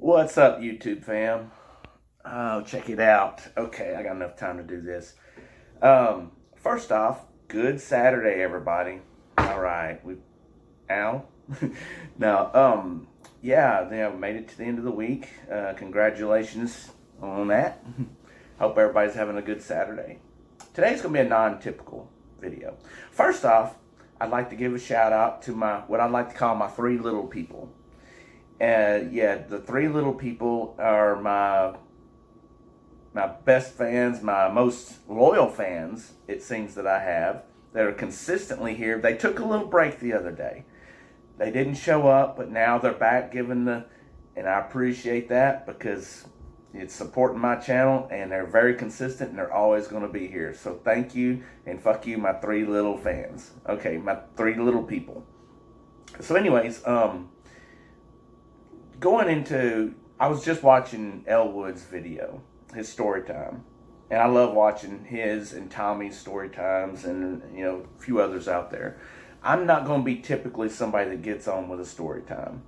What's up, YouTube fam? Oh, check it out. Okay, I got enough time to do this. First off, good Saturday, everybody. All right, we Al. now, yeah, we made it to the end of the week. Congratulations on that. Hope everybody's having a good Saturday. Today's gonna be a non-typical video. First off, I'd like to give a shout out to my what I like to call my three little people. Yeah, the three little people are my best fans, my most loyal fans, it seems that I have, that are consistently here. They took a little break the other day. They didn't show up, but now they're back and I appreciate that because it's supporting my channel and they're very consistent and they're always going to be here. So thank you and fuck you, my three little fans. Okay, my three little people. So anyways, I was just watching Elwood's video, his story time. And I love watching his and Tommy's story times and, a few others out there. I'm not going to be typically somebody that gets on with a story time.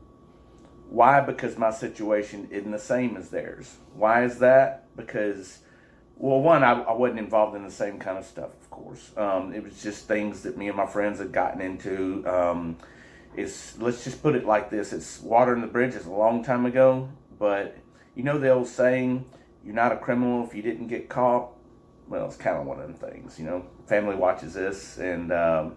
Why? Because my situation isn't the same as theirs. Why is that? Because, well, one, I wasn't involved in the same kind of stuff, of course. It was just things that me and my friends had gotten into. Let's just put it like this: it's water in the bridge. It's a long time ago, but you know the old saying, "You're not a criminal if you didn't get caught." Well, it's kind of one of them things. Family watches this, and a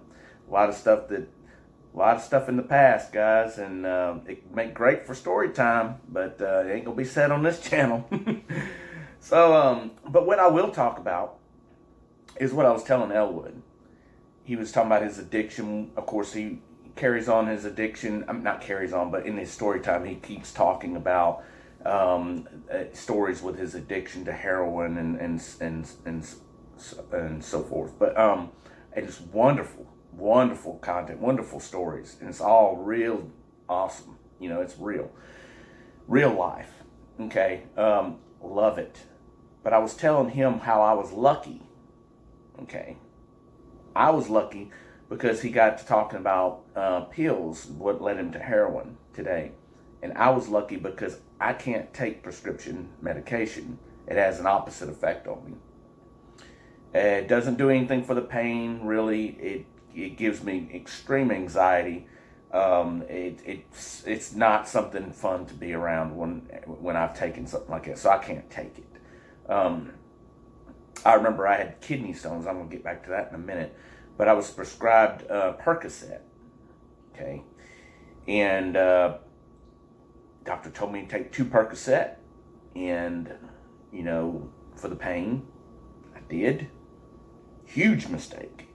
lot of stuff in the past, guys, and it make great for story time, but it ain't gonna be said on this channel. So, but what I will talk about is what I was telling Elwood. He was talking about his addiction. Of course, he carries on his addiction. Not carries on, but in his story time, he keeps talking about stories with his addiction to heroin and so forth. But it's wonderful content, wonderful stories, and it's all real awesome. It's real life. Okay, love it. But I was telling him how I was lucky. Okay, I was lucky because he got to talking about pills, what led him to heroin today. And I was lucky because I can't take prescription medication. It has an opposite effect on me. It doesn't do anything for the pain, really. It gives me extreme anxiety. It's not something fun to be around when I've taken something like that, so I can't take it. I remember I had kidney stones. I'm going to get back to that in a minute. But I was prescribed Percocet, okay? And doctor told me to take 2 Percocet, and, for the pain, I did. Huge mistake.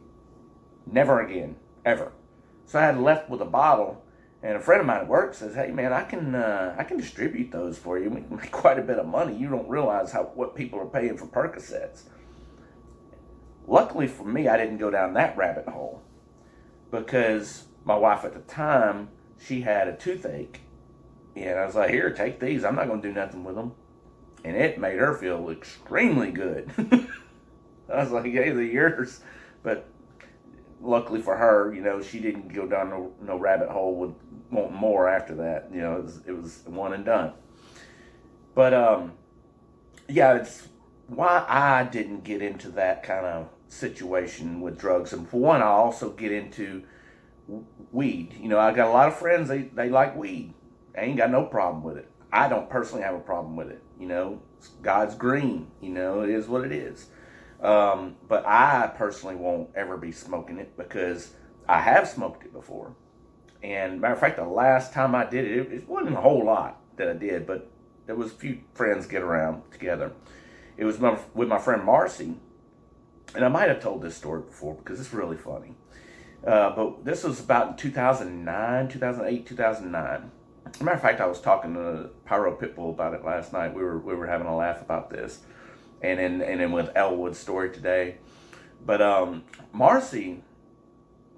Never again, ever. So I had left with a bottle, and a friend of mine at work says, "Hey man, I can distribute those for you. We can make quite a bit of money. You don't realize what people are paying for Percocets." Luckily for me, I didn't go down that rabbit hole because my wife at the time, she had a toothache. And I was like, "Here, take these. I'm not going to do nothing with them." And it made her feel extremely good. I was like, "Hey, they're yours." But luckily for her, she didn't go down no rabbit hole with wanting more after that. It was one and done. But yeah, it's why I didn't get into that kind of situation with drugs. And for one, I also get into weed. I got a lot of friends, they like weed. I ain't got no problem with it. I don't personally have a problem with it. God's green. It is what it is. But I personally won't ever be smoking it because I have smoked it before. And matter of fact, the last time I did it wasn't a whole lot that I did, but there was a few friends get around together. It was with my friend Marcy, and I might have told this story before because it's really funny. But this was about in 2009, 2008, 2009. As a matter of fact, I was talking to Pyro Pitbull about it last night. We were having a laugh about this, and then with Elwood's story today. But Marcy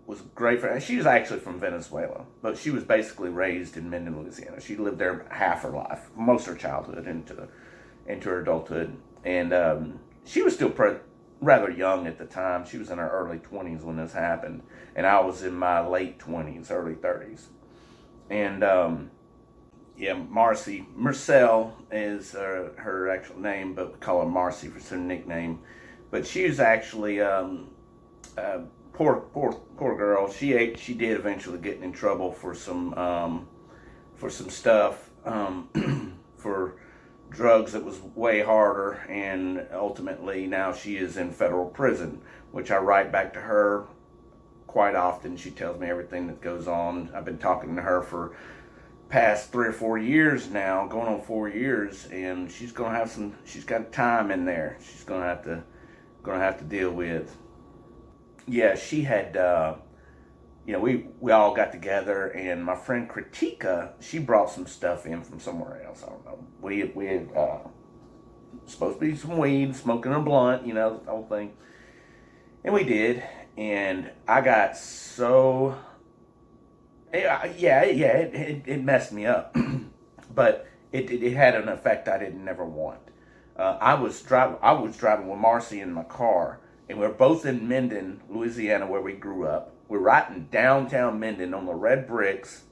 was great for. She was actually from Venezuela, but she was basically raised in Minden, Louisiana. She lived there half her life, most of her childhood into her adulthood, and she was still rather young at the time. She was in her early 20s when this happened, and I was in my late 20s, early 30s, and Yeah, Marcy. Marcel is her actual name, but we call her Marcy for some nickname. But she was actually uh, poor girl. She did eventually get in trouble for some stuff for drugs that was way harder, and ultimately now she is in federal prison, which I write back to her quite often. She tells me everything that goes on. I've been talking to her for past 3 or 4 years now, going on 4 years, and she's gonna have some. She's got time in there. She's gonna have to deal with. Yeah, she had. We all got together, and my friend Kritika, she brought some stuff in from somewhere else. I don't know. We had supposed to be some weed, smoking a blunt, the whole thing, and we did, and I got so it messed me up, but it had an effect I didn't never want. I was driving with Marcy in my car, and we're both in Minden, Louisiana, where we grew up. We're right in downtown Minden on the red bricks.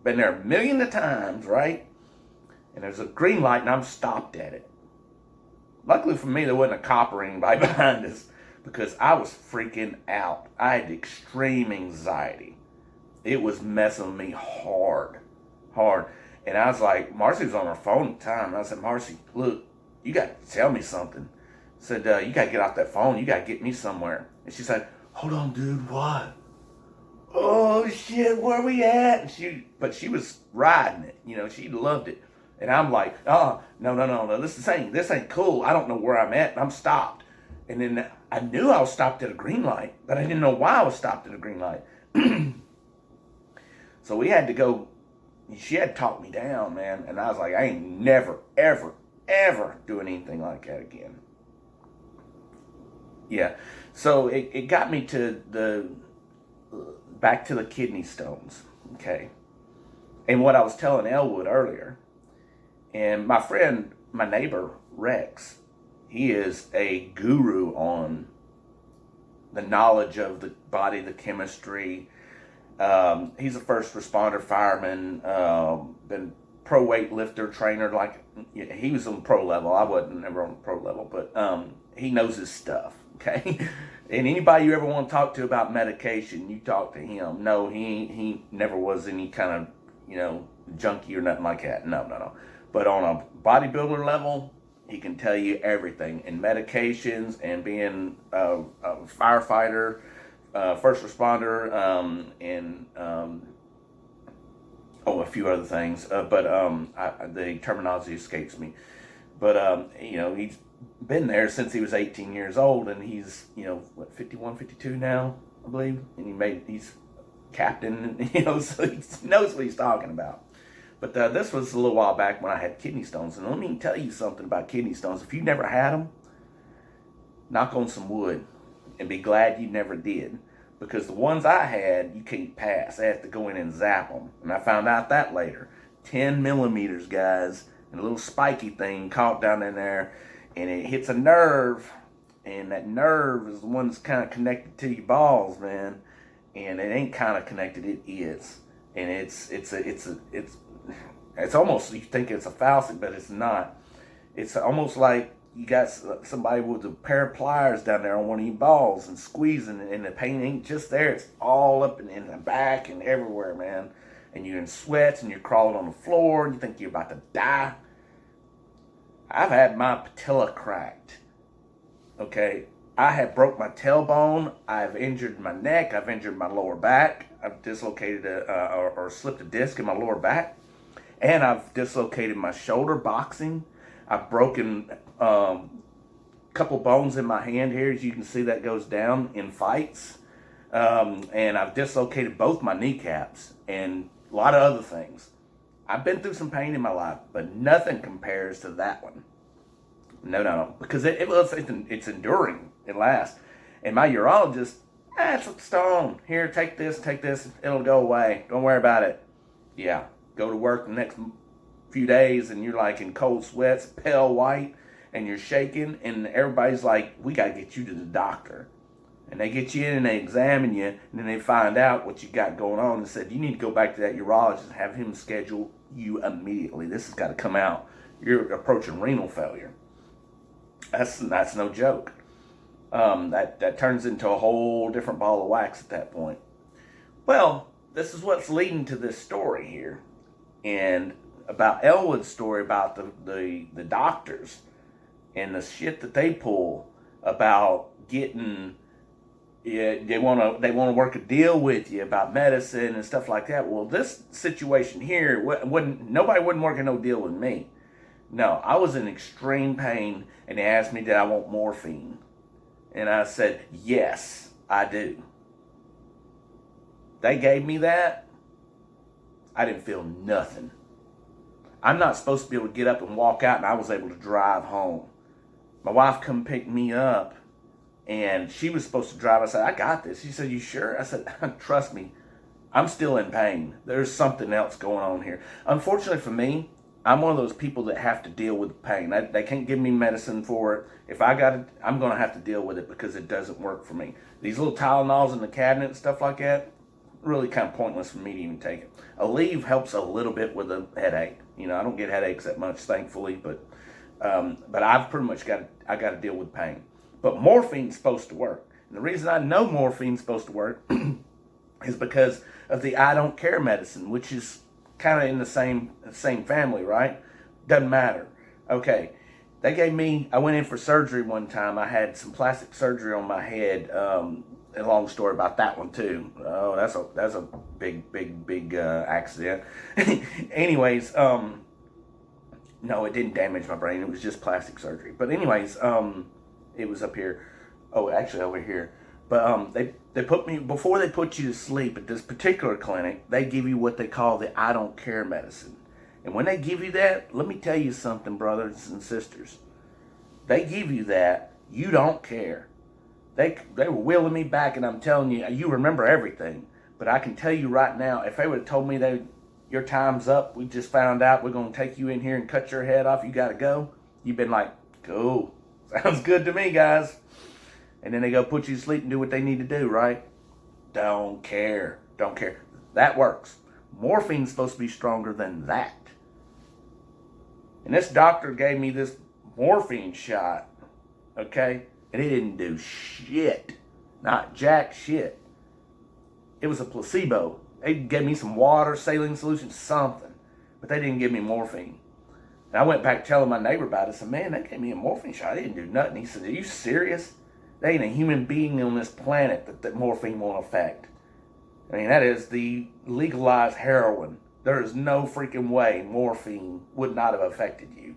Been there a million of times, right? And there's a green light, and I'm stopped at it. Luckily for me, there wasn't a cop or anybody behind us, because I was freaking out. I had extreme anxiety. It was messing me hard, hard. And I was like, Marcy was on her phone at the time. And I said, Marcy, look, you got to tell me something. I said, you got to get off that phone. You got to get me somewhere. And she said, hold on, dude, what? Oh, shit, where we at? And but she was riding it. She loved it. And I'm like, oh, no, this ain't cool. I don't know where I'm at. And I'm stopped. And then I knew I was stopped at a green light, but I didn't know why I was stopped at a green light. So we had to go. She had talked me down, man. And I was like, I ain't never, ever, ever doing anything like that again. Yeah. So it got me to back to the kidney stones. Okay. And what I was telling Elwood earlier, and my friend, my neighbor, Rex, he is a guru on the knowledge of the body, the chemistry. He's a first responder, fireman, been pro weightlifter, trainer. Like, he was on pro level. I wasn't ever on pro level, but he knows his stuff. Okay, and anybody you ever want to talk to about medication, you talk to him. No, he never was any kind of junkie or nothing like that. No. But on a bodybuilder level, he can tell you everything in medications and being a firefighter, first responder, and a few other things. But the terminology escapes me. But he's been there since he was 18 years old, and he's 51, 52 now, I believe, and he's captain, so he knows what he's talking about. But this was a little while back when I had kidney stones, and let me tell you something about kidney stones. If you never had them, knock on some wood and be glad you never did, because the ones I had, you can't pass. I have to go in and zap them, and I found out that later. 10 millimeters, guys, and a little spiky thing caught down in there, and it hits a nerve, and that nerve is the one that's kind of connected to your balls, man. And it ain't kind of connected; it is, and it's almost, you think it's a faucet, but it's not. It's almost like you got somebody with a pair of pliers down there on one of your balls and squeezing, and the pain ain't just there; it's all up in the back and everywhere, man. And you're in sweats, and you're crawling on the floor, and you think you're about to die. I've had my patella cracked. Okay, I have broke my tailbone. I've injured my neck. I've injured my lower back. I've dislocated or slipped a disc in my lower back, and I've dislocated my shoulder boxing. I've broken a couple bones in my hand here, as you can see that goes down in fights, and I've dislocated both my kneecaps and a lot of other things. I've been through some pain in my life, but nothing compares to that one. No, because it's enduring. It lasts. And my urologist, it's a stone. Here, take this, it'll go away. Don't worry about it. Yeah, go to work the next few days, and you're like in cold sweats, pale white, and you're shaking, and everybody's like, we got to get you to the doctor. And they get you in and they examine you, and then they find out what you got going on and said, you need to go back to that urologist and have him schedule you immediately. This has got to come out. You're approaching renal failure. That's no joke. That turns into a whole different ball of wax at that point. Well, this is what's leading to this story here. And about Elwood's story about the doctors and the shit that they pull about getting, yeah, they want to work a deal with you about medicine and stuff like that. Well, this situation here, nobody wouldn't work a no deal with me. No, I was in extreme pain, and they asked me, did I want morphine? And I said, yes, I do. They gave me that. I didn't feel nothing. I'm not supposed to be able to get up and walk out, and I was able to drive home. My wife come pick me up, and she was supposed to drive. I said, I got this. She said, you sure? I said, trust me, I'm still in pain. There's something else going on here. Unfortunately for me, I'm one of those people that have to deal with pain. They can't give me medicine for it. If I got it, I'm going to have to deal with it because it doesn't work for me. These little Tylenols in the cabinet and stuff like that, really kind of pointless for me to even take it. Aleve helps a little bit with a headache. You know, I don't get headaches that much, thankfully, but I've pretty much got to deal with pain. But morphine's supposed to work. And the reason I know morphine's supposed to work is because of the I don't care medicine, which is kind of in the same family, right? Doesn't matter. Okay, they gave me, I went in for surgery one time. I had some plastic surgery on my head. A long story about that one too. Oh, that's a big accident. Anyways, no, it didn't damage my brain. It was just plastic surgery. But anyways, it was up here. Oh, actually over here. But they put me, before they put you to sleep at this particular clinic, they give you what they call the I don't care medicine. And when they give you that, let me tell you something, brothers and sisters. They give you that, you don't care. They were wheeling me back, and I'm telling you, you remember everything. But I can tell you right now, if they would have told me your time's up, we just found out we're going to take you in here and cut your head off, you got to go, you've been like, cool. Sounds good to me, guys. And then they go put you to sleep and do what they need to do, right? Don't care. Don't care. That works. Morphine's supposed to be stronger than that. And this doctor gave me this morphine shot, okay? And it didn't do shit. Not jack shit. It was a placebo. They gave me some water, saline solution, something. But they didn't give me morphine. And I went back telling my neighbor about it. I said, man, they gave me a morphine shot. They didn't do nothing. He said, are you serious? There ain't a human being on this planet that morphine won't affect. I mean, that is the legalized heroin. There is no freaking way morphine would not have affected you.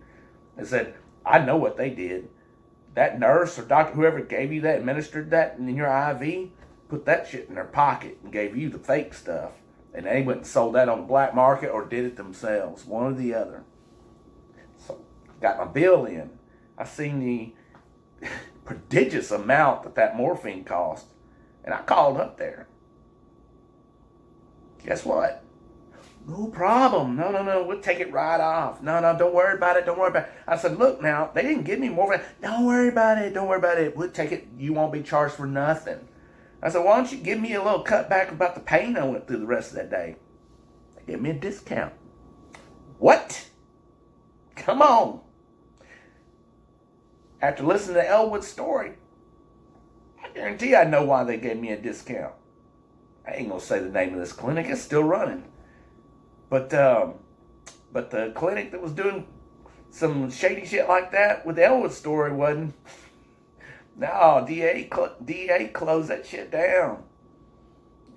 I said, I know what they did. That nurse or doctor, whoever gave you that, administered that in your IV, put that shit in their pocket and gave you the fake stuff. And they went and sold that on the black market or did it themselves, one or the other. So, got my bill in. I seen the prodigious amount that morphine cost. And I called up there. Guess what? No problem. No, we'll take it right off. No, don't worry about it. Don't worry about it. I said, look now, they didn't give me morphine. Don't worry about it. Don't worry about it. We'll take it. You won't be charged for nothing. I said, why don't you give me a little cutback about the pain I went through the rest of that day? They gave me a discount. What? Come on. After listening to Elwood's story, I guarantee I know why they gave me a discount. I ain't gonna say the name of this clinic. It's still running. But the clinic that was doing some shady shit like that with the Elwood story wasn't. No, DA closed that shit down.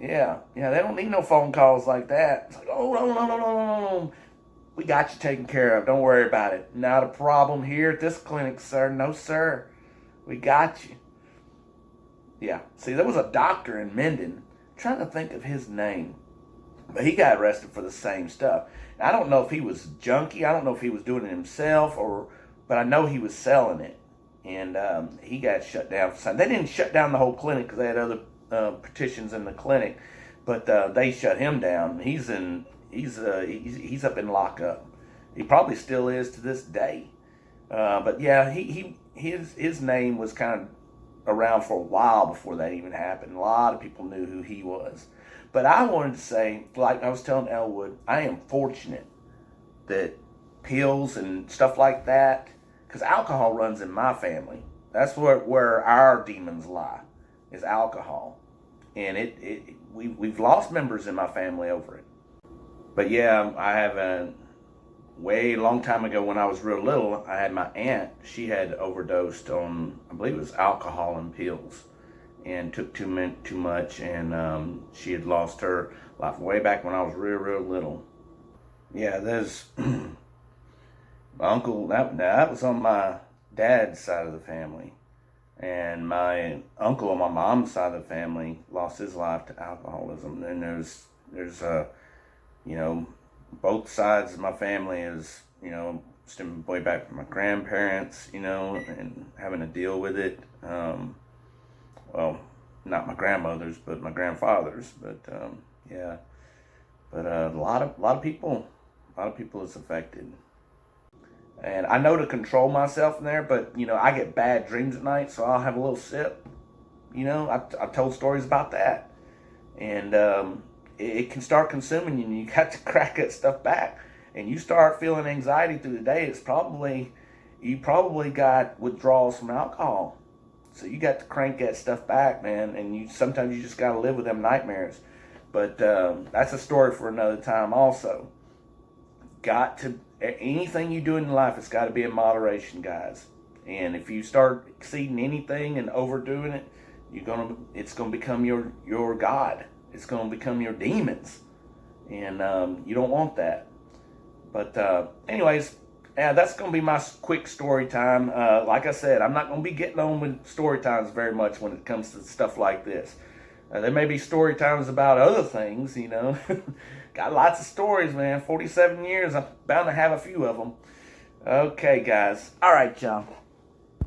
Yeah, they don't need no phone calls like that. It's like, oh, no. We got you taken care of. Don't worry about it. Not a problem here at this clinic, sir. No, sir. We got you. Yeah. See, there was a doctor in Minden. I'm trying to think of his name. But he got arrested for the same stuff. I don't know if he was junkie. I don't know if he was doing it himself, but I know he was selling it. And he got shut down for something. They didn't shut down the whole clinic because they had other petitions in the clinic, but they shut him down. He's up in lockup. He probably still is to this day. But yeah, his name was kind of around for a while before that even happened. A lot of people knew who he was. But I wanted to say, like I was telling Elwood, I am fortunate that pills and stuff like that, because alcohol runs in my family. That's where our demons lie, is alcohol. And we've lost members in my family over it. But yeah, I have a way long time ago when I was real little, I had my aunt. She had overdosed on, I believe it was alcohol and pills, and took too much, and she had lost her life way back when I was real little. Yeah, there's my uncle. That was on my dad's side of the family, and my uncle on my mom's side of the family lost his life to alcoholism. And there's you know, both sides of my family is, you know, stemming way back from my grandparents, you know, and having to deal with it. Well, not my grandmother's, but my grandfather's. But yeah, but a lot of people is affected. And I know to control myself in there, but you know, I get bad dreams at night, so I'll have a little sip. You know, I told stories about that, and it can start consuming you, and you got to crack that stuff back, and you start feeling anxiety through the day. You probably got withdrawals from alcohol, so you got to crank that stuff back, man. And sometimes you just got to live with them nightmares. But that's a story for another time. Also, anything you do in life, it's got to be in moderation, guys. And if you start exceeding anything and overdoing it, it's gonna become your god. It's gonna become your demons, and you don't want that. But anyways, yeah, that's gonna be my quick story time. Like I said, I'm not gonna be getting on with story times very much when it comes to stuff like this. There may be story times about other things, you know. Got lots of stories, man. 47 years, I'm bound to have a few of them. Okay, guys. All right, y'all.